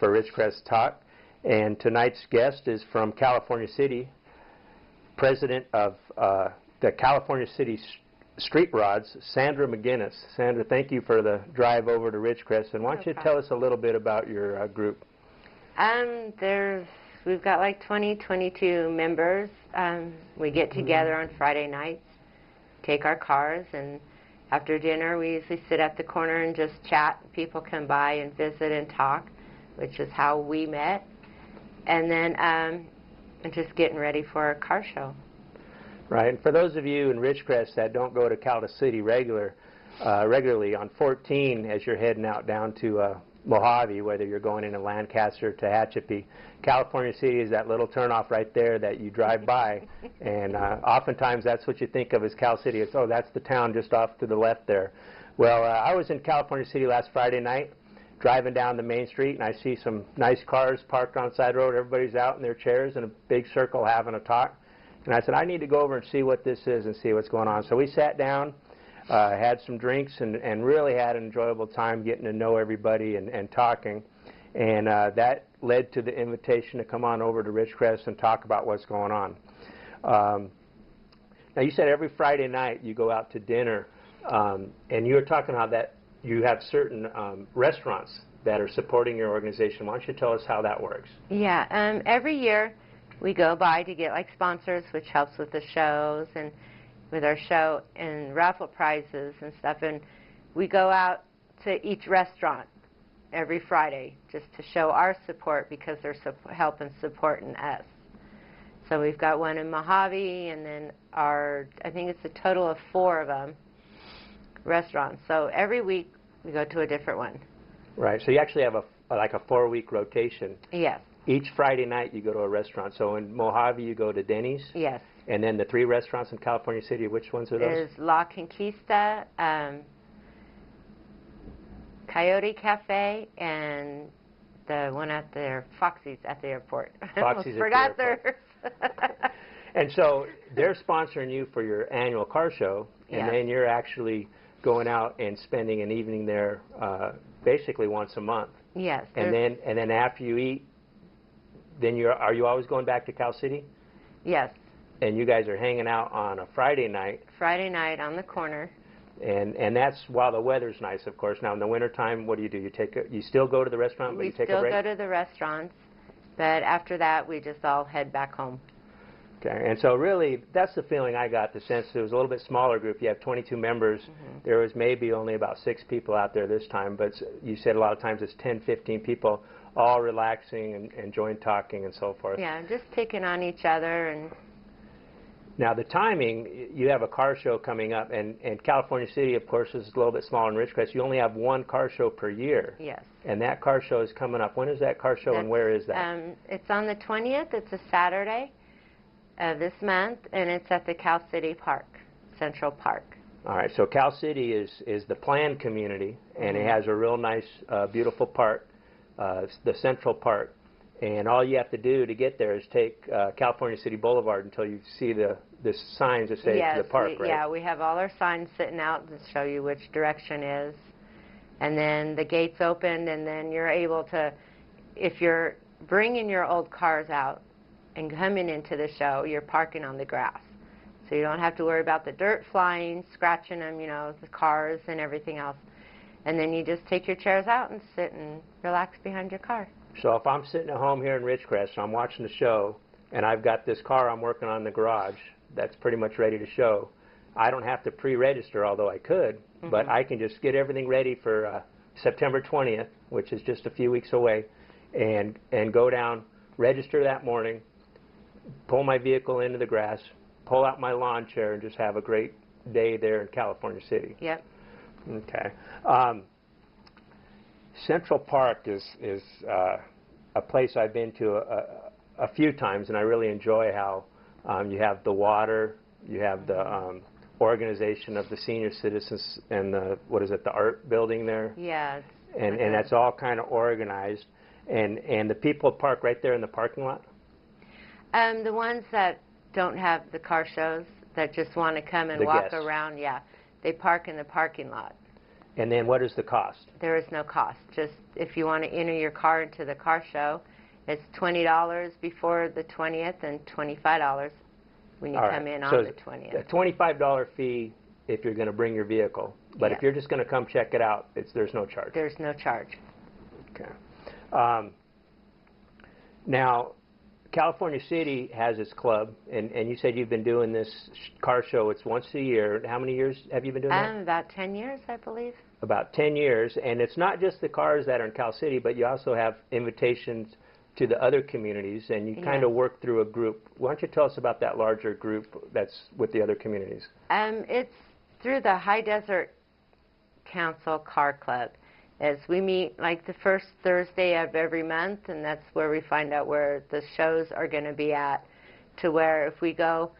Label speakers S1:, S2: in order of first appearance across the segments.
S1: for Ridgecrest Talk. And tonight's guest is from California City, president of the California City Street Rods, Sandra McGinnis. Sandra, thank you for the drive over to Ridgecrest. And why don't you tell us a little bit about your group?
S2: We've got like 22 members. We get together on Friday nights, take our cars, and after dinner we usually sit at the corner and just chat. People come by and visit and talk, which is how we met. And then just getting ready for a car show.
S1: Right. And for those of you in Ridgecrest that don't go to Cal City regularly, on 14 as you're heading out down to Mojave, whether you're going into Lancaster to Tehachapi, California City is that little turnoff right there that you drive by, and oftentimes that's what you think of as Cal City. It's, oh, that's the town just off to the left there. Well, I was in California City last Friday night, driving down the main street, and I see some nice cars parked on the side road. Everybody's out in their chairs in a big circle having a talk. And I said, I need to go over and see what this is and see what's going on. So we sat down, had some drinks, and really had an enjoyable time getting to know everybody and talking. And that led to the invitation to come on over to Ridgecrest and talk about what's going on. Now, you said every Friday night you go out to dinner, and you were talking about that you have certain restaurants that are supporting your organization. Why don't you tell us how that works?
S2: Yeah, every year we go by to get like sponsors, which helps with the shows and with our show and raffle prizes and stuff. And we go out to each restaurant every Friday just to show our support because they're helping supporting us. So we've got one in Mojave, and then I think it's a total of 4 of them restaurants. So every week we go to a different one.
S1: Right. So you actually have like a 4-week rotation.
S2: Yes.
S1: Each Friday night you go to a restaurant. So in Mojave you go to Denny's.
S2: Yes.
S1: And then the 3 restaurants in California City, which ones are those?
S2: There's La Conquista, Coyote Cafe, and the one at the Foxy's at the airport.
S1: Foxy's
S2: forgot
S1: at the airport.
S2: theirs.
S1: And so they're sponsoring you for your annual car show, and
S2: yes.
S1: then you're actually going out and spending an evening there basically once a month.
S2: Yes.
S1: And then after you eat, then are you always going back to Cal City?
S2: Yes.
S1: And you guys are hanging out on a Friday night.
S2: Friday night on the corner.
S1: And that's while the weather's nice, of course. Now in the wintertime, what do? You still go to the restaurant, but you take a break?
S2: We still go to the restaurants, but after that we just all head back home.
S1: Okay, and so really, that's the feeling I got, the sense it was a little bit smaller group. You have 22 members. Mm-hmm. There was maybe only about 6 people out there this time, but you said a lot of times it's 10, 15 people, all relaxing and enjoying talking and so forth.
S2: Yeah, just picking on each other. And
S1: now the timing, you have a car show coming up, and California City, of course, is a little bit smaller than Ridgecrest. You only have 1 car show per year.
S2: Yes. And
S1: that car show is coming up. When is that car show, and where is that?
S2: It's on the 20th. It's a Saturday of this month, and it's at the Cal City Park, Central Park.
S1: All right, so Cal City is the planned community, and it has a real nice, beautiful park, the Central Park. And all you have to do to get there is take California City Boulevard until you see the signs that say to the park, right?
S2: Yeah, we have all our signs sitting out to show you which direction is. And then the gates opened, and then you're able to, if you're bringing your old cars out and coming into the show, you're parking on the grass. So you don't have to worry about the dirt flying, scratching them, you know, the cars and everything else. And then you just take your chairs out and sit and relax behind your car.
S1: So if I'm sitting at home here in Ridgecrest, I'm watching the show, and I've got this car I'm working on in the garage that's pretty much ready to show, I don't have to pre-register, although I could, but I can just get everything ready for September 20th, which is just a few weeks away, and go down, register that morning, pull my vehicle into the grass, pull out my lawn chair, and just have a great day there in California City.
S2: Yep.
S1: Okay. Central Park is a place I've been to a few times, and I really enjoy how you have the water, you have the organization of the senior citizens, and the art building there.
S2: Yeah.
S1: And that's all kind of organized, and the people park right there in the parking lot.
S2: The ones that don't have the car shows, that just want to come and walk around, yeah, they park in the parking lot.
S1: And then what is the cost?
S2: There is no cost. Just if you want to enter your car into the car show, it's $20 before the 20th and $25 when you come in on the 20th.
S1: A $25 fee if you're going to bring your vehicle. But if you're just going to come check it out, there's no charge.
S2: There's no charge.
S1: Okay. Now, California City has its club, and you said you've been doing this car show. It's once a year. How many years have you been doing that?
S2: About 10 years, I believe.
S1: About 10 years. And it's not just the cars that are in Cal City, but you also have invitations to the other communities, and you kind of work through a group. Why don't you tell us about that larger group that's with the other communities?
S2: It's through the High Desert Council Car Club. As we meet like the first Thursday of every month, and that's where we find out where the shows are going to be at, to where if we go,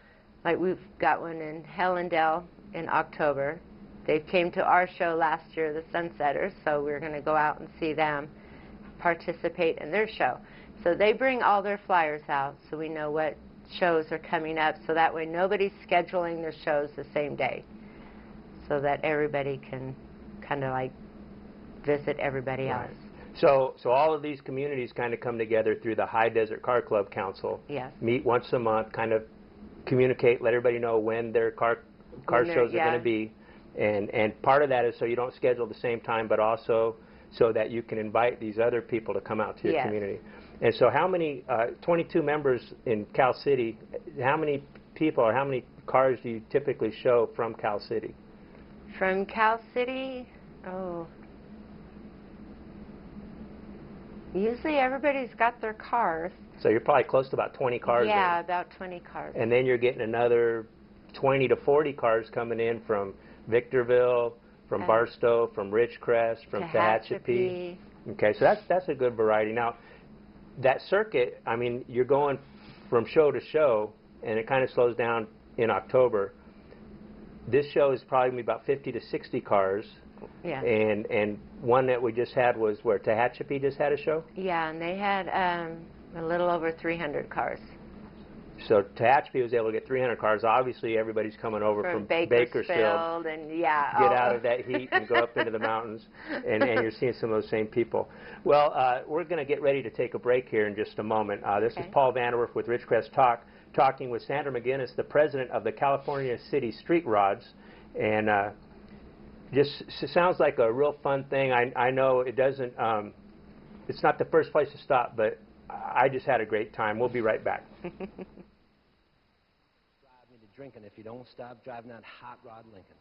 S2: like we've got one in Hellendale in October. They came to our show last year, the Sunsetters, so we're going to go out and see them participate in their show. So they bring all their flyers out so we know what shows are coming up, so that way nobody's scheduling their shows the same day, so that everybody can kind of like visit everybody else.
S1: So all of these communities kind of come together through the High Desert Car Club Council.
S2: Yes.
S1: Meet once a month, kind of communicate, let everybody know when their car shows are going to be. And part of that is so you don't schedule the same time, but also so that you can invite these other people to come out to your community. And so how many, 22 members in Cal City, how many people or how many cars do you typically show from Cal City?
S2: From Cal City, usually everybody's got their cars.
S1: So you're probably close to about 20 cars.
S2: Yeah, about 20 cars.
S1: And then you're getting another 20 to 40 cars coming in from Victorville, from Barstow, from Ridgecrest, from Tehachapi. Okay, so that's a good variety. Now, that circuit, I mean, you're going from show to show, and it kind of slows down in October. This show is probably about 50 to 60 cars.
S2: Yeah.
S1: And one that we just had was where Tehachapi just had a show?
S2: Yeah, and they had a little over 300 cars.
S1: So Tehachapi was able to get 300 cars. Obviously, everybody's coming over from Bakersfield
S2: and
S1: get out of that heat and go up into the mountains, and you're seeing some of those same people. Well, we're going to get ready to take a break here in just a moment. This is Paul Vander with Ridgecrest talking with Sandra McGinnis, the president of the California City Street Rods, and just sounds like a real fun thing. I know it doesn't. It's not the first place to stop, but I just had a great time. We'll be right back.
S3: Drive me to drinking if you don't stop driving that hot rod Lincoln.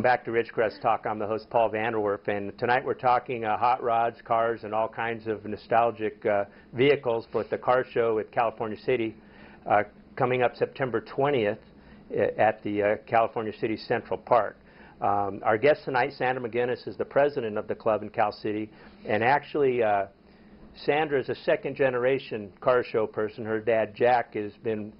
S1: Back to Ridgecrest Talk. I'm the host, Paul Vander, and tonight we're talking hot rods, cars, and all kinds of nostalgic vehicles with the car show at California City coming up September 20th at the California City Central Park. Our guest tonight, Sandra McGinnis, is the president of the club in Cal City, and actually Sandra is a second-generation car show person. Her dad, Jack, has been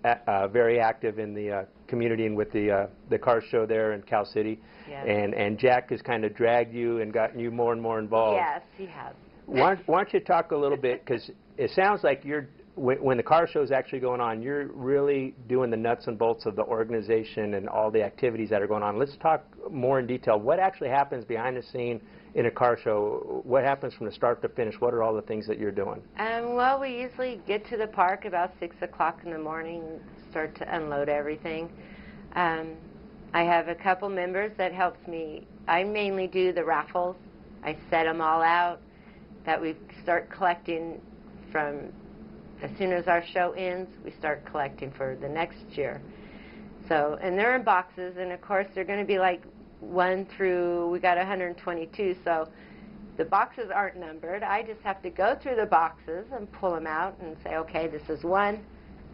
S1: very active in the community and with the car show there in Cal City.
S2: Yes.
S1: And Jack has kind of dragged you and gotten you more and more involved.
S2: Yes, he has.
S1: Why don't you talk a little bit, because it sounds like when the car show is actually going on, you're really doing the nuts and bolts of the organization and all the activities that are going on. Let's talk more in detail. What actually happens behind the scene in a car show? What happens from the start to finish? What are all the things that you're doing?
S2: Well, we usually get to the park about 6 o'clock in the morning, start to unload everything. I have a couple members that helps me. I mainly do the raffles. I set them all out, that we start collecting from as soon as our show ends, we start collecting for the next year. So, and they're in boxes, and of course they're going to be like 1 through, we got 122, so the boxes aren't numbered. I just have to go through the boxes and pull them out and say, okay, this is 1,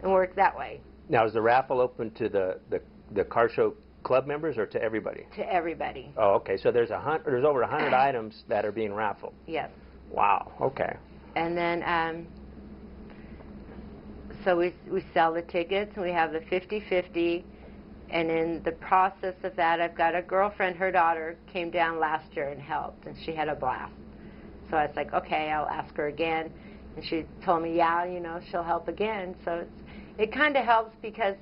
S2: and work that way.
S1: Now, is the raffle open to the car show club members or to everybody?
S2: To everybody.
S1: Oh, okay. So there's over 100 items that are being raffled.
S2: Yes.
S1: Wow. Okay.
S2: And then so we sell the tickets, and we have the 50-50. And in the process of that, I've got a girlfriend, her daughter came down last year and helped, and she had a blast. So I was like, okay, I'll ask her again. And she told me, yeah, you know, she'll help again. So it kind of helps, because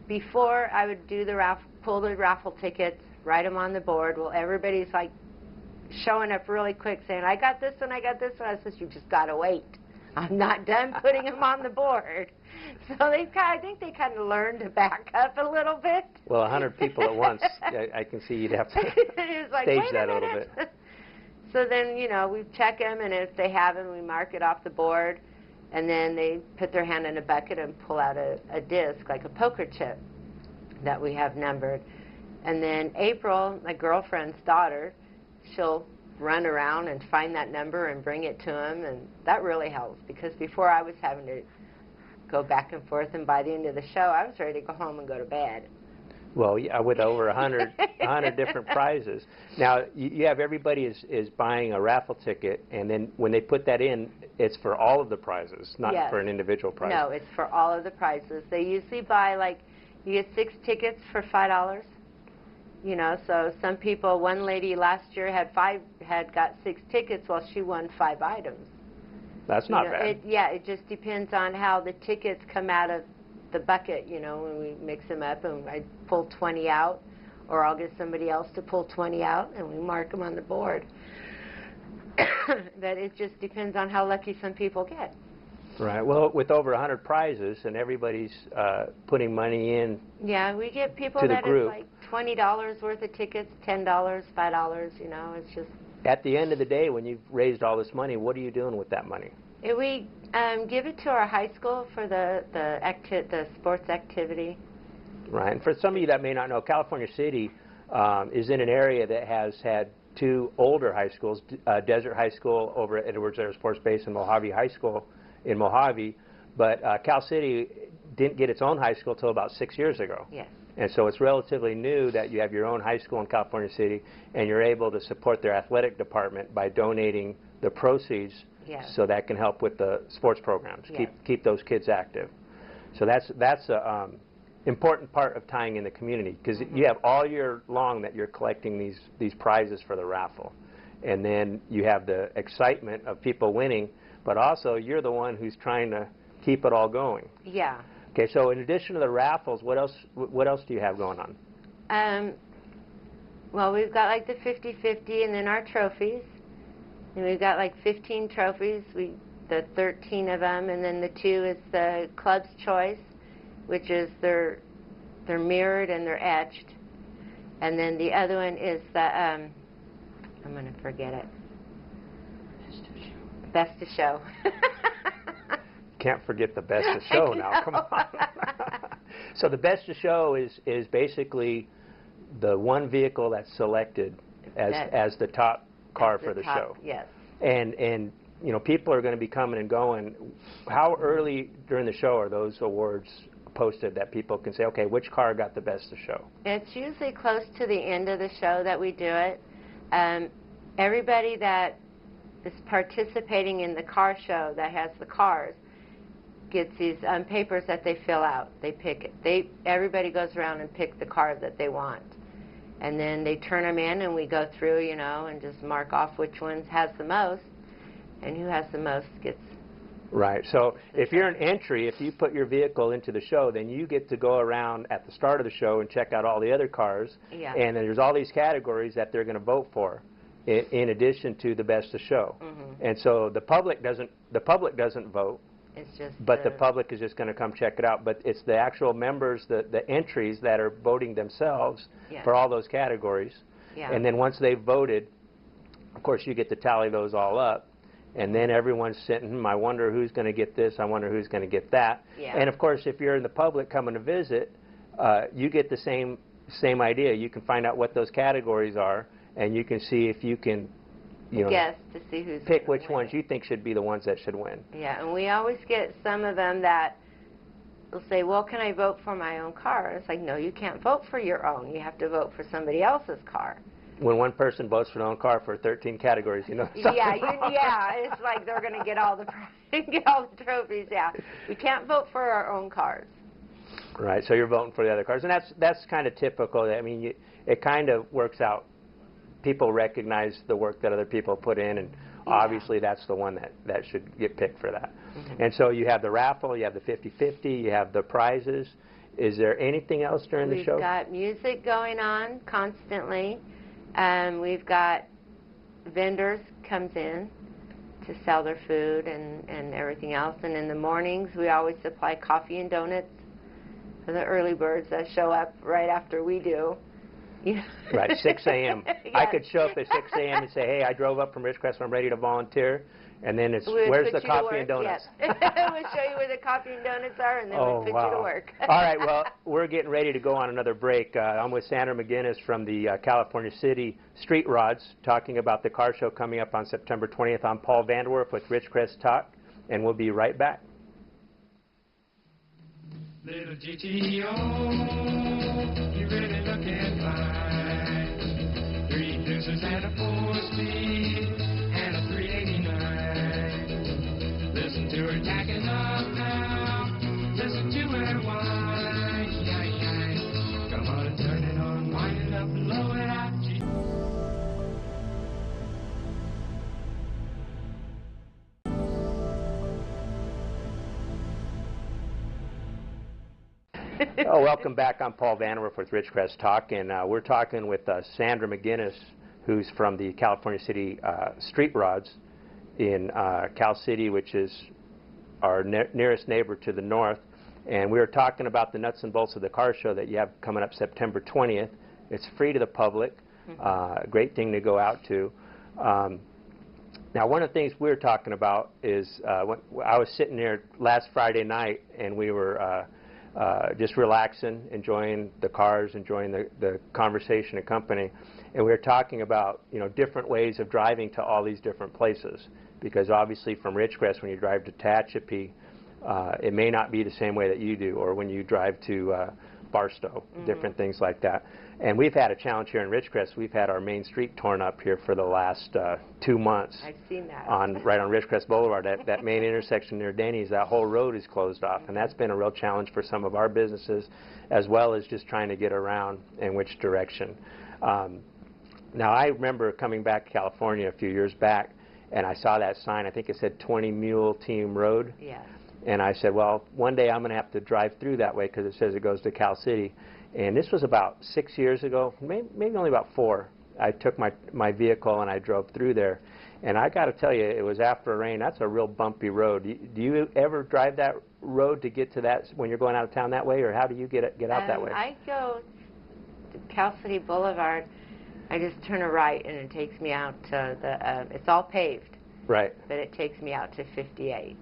S2: before I would do the raffle, pull the raffle tickets, write them on the board. Well, everybody's like showing up really quick saying, I got this one, I got this one. I said, you just got to wait. I'm not done putting them on the board. So I think they kind of learned to back up a little bit.
S1: Well, 100 people at once, I can see you'd have to
S2: like,
S1: stage that a little bit.
S2: So then, you know, we check them, and if they have them, we mark it off the board, and then they put their hand in a bucket and pull out a disc, like a poker chip, that we have numbered. And then April, my girlfriend's daughter, she'll run around and find that number and bring it to them, and that really helps, because before I was having to go back and forth, and by the end of the show I was ready to go home and go to bed.
S1: Well, yeah, with over 100 different prizes. Now, you have everybody is buying a raffle ticket, and then when they put that in, it's for all of the prizes, not
S2: Yes.
S1: for an individual prize.
S2: No, it's for all of the prizes. They usually buy, like, you get 6 tickets for $5. You know, so some people, one lady last year had got 6 tickets, while she won 5 items.
S1: That's not bad.
S2: It just depends on how the tickets come out of the bucket, you know, when we mix them up, and I pull 20 out, or I'll get somebody else to pull 20 out, and we mark them on the board. But it just depends on how lucky some people get.
S1: Right. Well, with over 100 prizes, and everybody's putting money in.
S2: Yeah, we get people
S1: to the
S2: that
S1: group.
S2: it's like $20 worth of tickets, $10, $5, you know, it's just...
S1: At the end of the day, when you've raised all this money, what are you doing with that money?
S2: We give it to our high school for the sports activity.
S1: Right. And for some of you that may not know, California City is in an area that has had 2 older high schools, Desert High School over at Edwards Air Force Base and Mojave High School in Mojave. But Cal City didn't get its own high school until about 6 years ago.
S2: Yes.
S1: And so it's relatively new that you have your own high school in California City, and you're able to support their athletic department by donating the proceeds.
S2: Yes.
S1: So that can help with the sports programs,
S2: Yes.
S1: keep those kids active. So that's a important part of tying in the community, because you have all year long that you're collecting these prizes for the raffle, and then you have the excitement of people winning, but also you're the one who's trying to keep it all going.
S2: Yeah.
S1: Okay, so in addition to the raffles, what else do you have going on?
S2: Well, we've got like the 50-50, and then our trophies. And we've got like 15 trophies, the 13 of them, and then the 2 is the club's choice, which is they're mirrored and they're etched. And then the other one is the, I'm going to forget it. Best to show.
S1: Can't forget the best of show now, come on. So the best of show is basically the one vehicle that's selected as the top car for the show.
S2: Yes.
S1: And you know, people are going to be coming and going. How early during the show are those awards posted that people can say, okay, which car got the best of show?
S2: It's usually close to the end of the show that we do it. Everybody that is participating in the car show that has the cars gets these papers that they fill out. They pick it. Everybody goes around and pick the car that they want. And then they turn them in, and we go through, you know, and just mark off which one has the most, and who has the most gets.
S1: Right. So if you're an entry, if you put your vehicle into the show, then you get to go around at the start of the show and check out all the other cars.
S2: Yeah.
S1: And then there's all these categories that they're going to vote for, in addition to the best of show.
S2: Mm-hmm.
S1: And so the public doesn't vote.
S2: It's just.
S1: But the public is just going to come check it out. But it's the actual members, the entries that are voting themselves for all those categories.
S2: Yeah.
S1: And then once they've voted, of course, you get to tally those all up. And then everyone's sitting, I wonder who's going to get this, I wonder who's going to get that.
S2: Yeah.
S1: And of course, if you're in the public coming to visit, you get the same idea. You can find out what those categories are, and you can see if you can, you know,
S2: guess to see who's
S1: pick
S2: gonna
S1: which
S2: win.
S1: ones you think should be the ones that should win.
S2: Yeah, and we always get some of them that will say, well, can I vote for my own car? It's like, no, you can't vote for your own. You have to vote for somebody else's car.
S1: When one person votes for their own car for 13 categories, you know.
S2: Yeah, it's like they're going to get all the get all the trophies. Yeah, we can't vote for our own cars.
S1: Right. So you're voting for the other cars, and that's kind of typical. I mean, it kind of works out. People recognize the work that other people put in, and obviously that's the one that should get picked for that. Mm-hmm. And so you have the raffle, you have the 50-50, you have the prizes. Is there anything else during the show?
S2: We've got music going on constantly. We've got vendors comes in to sell their food and everything else. And in the mornings, we always supply coffee and donuts for the early birds that show up right after we do. Yeah.
S1: Right, 6 a.m.
S2: Yes.
S1: I could show up at 6 a.m. and say, hey, I drove up from Ridgecrest, I'm ready to volunteer. And then it's, where's the coffee and donuts?
S2: Yes. We'll show you where the coffee and donuts are, and then we'll put you to work.
S1: All right, well, we're getting ready to go on another break. I'm with Sandra McGinnis from the California City Street Rods, talking about the car show coming up on September 20th. I'm Paul Vander with Ridgecrest Talk, and we'll be right back.
S4: Little GTO, you really looking fine. 3 deuces and a 4-speed and a 389. Listen to her tacking up now. Listen to her whine. Come on, turn it on, wind it up and blow it out.
S1: Oh, welcome back. I'm Paul Vander with Ridgecrest Talk, and we're talking with Sandra McGinnis, who's from the California City Street Rods in Cal City, which is our nearest neighbor to the north. And we were talking about the nuts and bolts of the car show that you have coming up September 20th. It's free to the public, great thing to go out to. Now, one of the things we were talking about is when I was sitting there last Friday night, and we were just relaxing, enjoying the cars, enjoying the conversation and company. And we were talking about, you know, different ways of driving to all these different places. Because obviously from Ridgecrest, when you drive to Tehachapi, it may not be the same way that you do, or when you drive to Barstow, different things like that. And we've had a challenge here in Ridgecrest. We've had our main street torn up here for the last 2 months.
S2: I've seen that.
S1: Right on Ridgecrest Boulevard. That main intersection near Denny's, that whole road is closed off. And that's been a real challenge for some of our businesses, as well as just trying to get around in which direction. Now, I remember coming back to California a few years back, and I saw that sign. I think it said 20 Mule Team Road.
S2: Yes.
S1: And I said, well, one day I'm going to have to drive through that way because it says it goes to Cal City. And this was about 6 years ago, maybe only about 4. I took my vehicle and I drove through there. And I got to tell you, it was after a rain. That's a real bumpy road. Do you ever drive that road to get to that when you're going out of town that way, or how do you get out that way?
S2: I go to Cal City Boulevard. I just turn a right, and it takes me out to the, it's all paved.
S1: Right.
S2: But it takes me out to 58.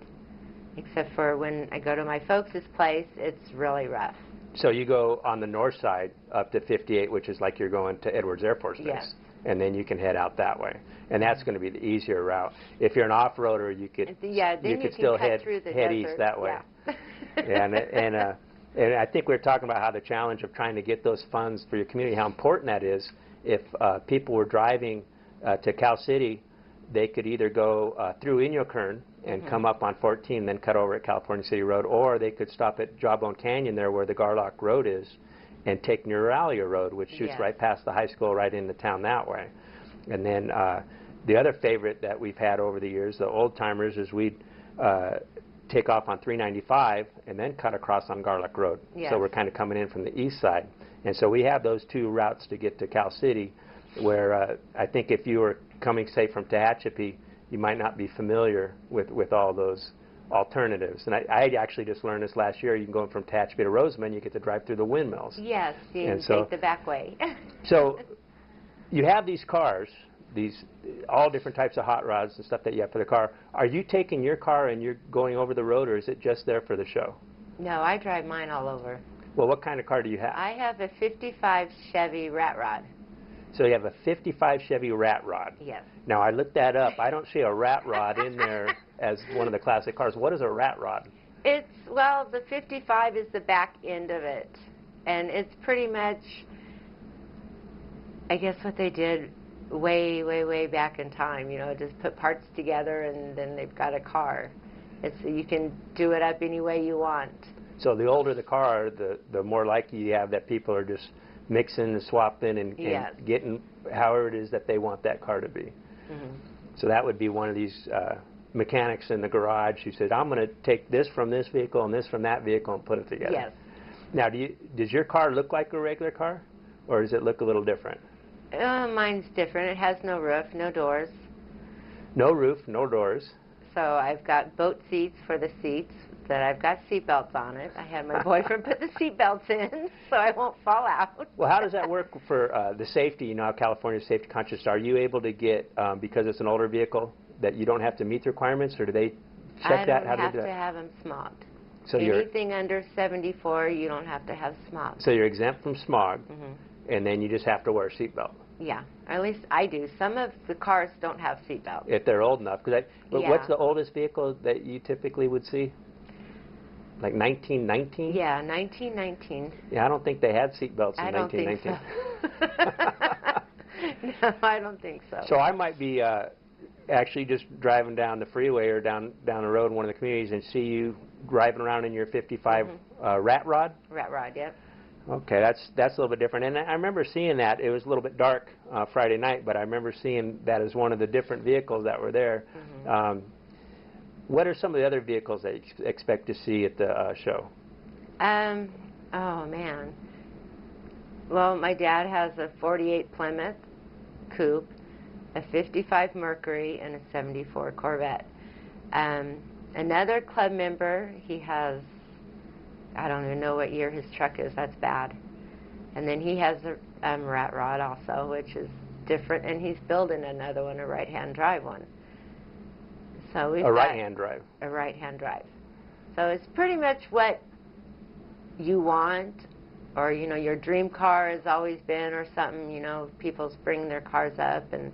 S2: Except for when I go to my folks' place, it's really rough.
S1: So you go on the north side up to 58, which is like you're going to Edwards Air Force Base.
S2: Yes.
S1: And then you can head out that way. And that's going to be the easier route. If you're an off-roader, you could, still head east that way.
S2: Yeah.
S1: And I think we were talking about how the challenge of trying to get those funds for your community, how important that is. If people were driving to Cal City, they could either go through Inyokern and come up on 14, then cut over at California City Road, or they could stop at Jawbone Canyon there where the Garlock Road is and take Neuralia Road, which shoots right past the high school right into town that way. And then the other favorite that we've had over the years, the old-timers, is we'd take off on 395 and then cut across on Garlock Road.
S2: Yes.
S1: So we're kind of coming in from the east side. And so we have those 2 routes to get to Cal City, where I think if you were coming, say, from Tehachapi, you might not be familiar with all those alternatives. And I actually just learned this last year. You can go from Tehachapi to Rosamond, you get to drive through the windmills.
S2: Yes, you can take the back way.
S1: So you have these cars, all different types of hot rods and stuff that you have for the car. Are you taking your car and you're going over the road, or is it just there for the show?
S2: No, I drive mine all over.
S1: Well, what kind of car do you have?
S2: I have a 55 Chevy Rat Rod.
S1: So you have a 55 Chevy Rat Rod.
S2: Yes.
S1: Now, I looked that up. I don't see a Rat Rod in there as one of the classic cars. What is a Rat Rod?
S2: Well, the 55 is the back end of it. And it's pretty much, I guess what they did way, way, way back in time. You know, just put parts together and then they've got a car. You can do it up any way you want.
S1: So the older the car, the more likely you have that people are just mixing and swapping and getting however it is that they want that car to be.
S2: Mm-hmm.
S1: So that would be one of these mechanics in the garage who said, I'm going to take this from this vehicle and this from that vehicle and put it together.
S2: Yes.
S1: Now, does your car look like a regular car, or does it look a little different?
S2: Mine's different. It has no roof, no doors.
S1: No roof, no doors.
S2: So I've got boat seats for the seats that I've got seat belts on it. I had my boyfriend put the seat belts in so I won't fall out.
S1: Well, how does that work for the safety? You know how California's safety conscious. Are you able to get, because it's an older vehicle, that you don't have to meet the requirements, or do they check that?
S2: I don't have to have them smogged.
S1: So
S2: anything under 74, you don't have to have smog.
S1: So you're exempt from smog,
S2: Mm-hmm.
S1: and then you just have to wear a seatbelt.
S2: Yeah, or at least I do. Some of the cars don't have seatbelts.
S1: If they're old enough. What's the oldest vehicle that you typically would see? Like 1919?
S2: Yeah, 1919.
S1: Yeah, I don't think they had seatbelts in
S2: I don't
S1: 1919.
S2: think so. No, I don't think so.
S1: So I might be actually just driving down the freeway or down the road in one of the communities and see you driving around in your 55 rat rod?
S2: Rat rod, yep.
S1: Okay, that's a little bit different. And I remember seeing that. It was a little bit dark Friday night, but I remember seeing that as one of the different vehicles that were there.
S2: Mm-hmm.
S1: What are some of the other vehicles that you expect to see at the show?
S2: Oh, man. Well, my dad has a 48 Plymouth Coupe, a 55 Mercury, and a 74 Corvette. Another club member, he has, I don't even know what year his truck is. That's bad. And then he has a rat rod also, which is different, and he's building another one, a right-hand drive one. So we've
S1: a right-hand drive.
S2: A right-hand drive. So it's pretty much what you want, or you know, your dream car has always been, or something. You know, people bring their cars up, and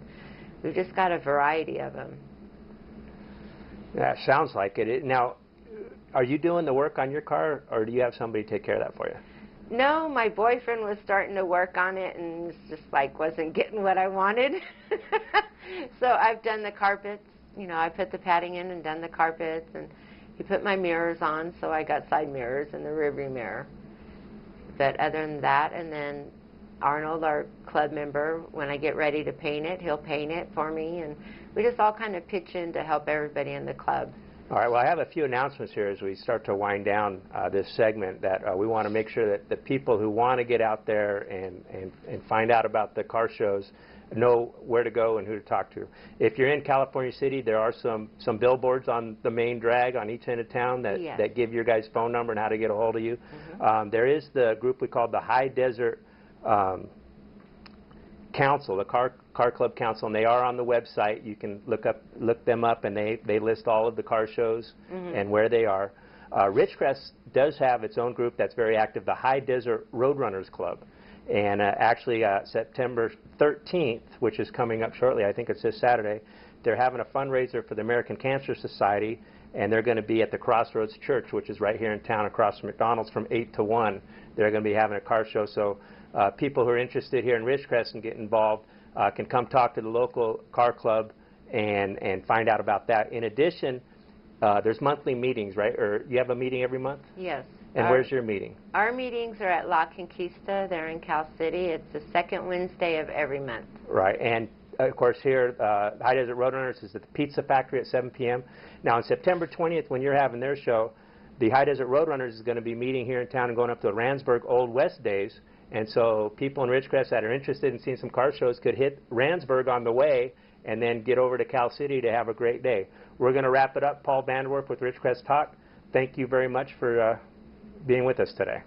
S2: we've just got a variety of them.
S1: Yeah, sounds like it. Now, are you doing the work on your car, or do you have somebody take care of that for you?
S2: No, my boyfriend was starting to work on it, and it's just like wasn't getting what I wanted. So I've done the carpets. You know, I put the padding in and done the carpets, and he put my mirrors on, so I got side mirrors and the rearview mirror. But other than that, and then Arnold, our club member, when I get ready to paint it, he'll paint it for me, and we just all kind of pitch in to help everybody in the club.
S1: All right, well, I have a few announcements here as we start to wind down this segment that we want to make sure that the people who want to get out there and find out about the car shows know where to go and who to talk to. If you're in California City, there are some billboards on the main drag on each end of town that give your guys' phone number and how to get a hold of you. Mm-hmm. There is the group we call the High Desert Council, the Car Club Council, and they are on the website. You can look them up, and they list all of the car shows and where they are. Ridgecrest does have its own group that's very active, the High Desert Roadrunners Club. And actually, September 13th, which is coming up shortly, I think it's this Saturday, they're having a fundraiser for the American Cancer Society, and they're going to be at the Crossroads Church, which is right here in town across from McDonald's, from 8 to 1. They're going to be having a car show. So people who are interested here in Ridgecrest and get involved can come talk to the local car club and find out about that. In addition, there's monthly meetings, right? Or you have a meeting every month?
S2: Yes.
S1: And where's your meeting?
S2: Our meetings are at La Conquista. They're in Cal City. It's the second Wednesday of every month. Right.
S1: And, of course, here, High Desert Roadrunners is at the Pizza Factory at 7 p.m. Now, on September 20th, when you're having their show, the High Desert Roadrunners is going to be meeting here in town and going up to the Randsburg Old West Days. And so people in Ridgecrest that are interested in seeing some car shows could hit Randsburg on the way and then get over to Cal City to have a great day. We're going to wrap it up. Paul Vander with Ridgecrest Talk. Thank you very much for being with us today.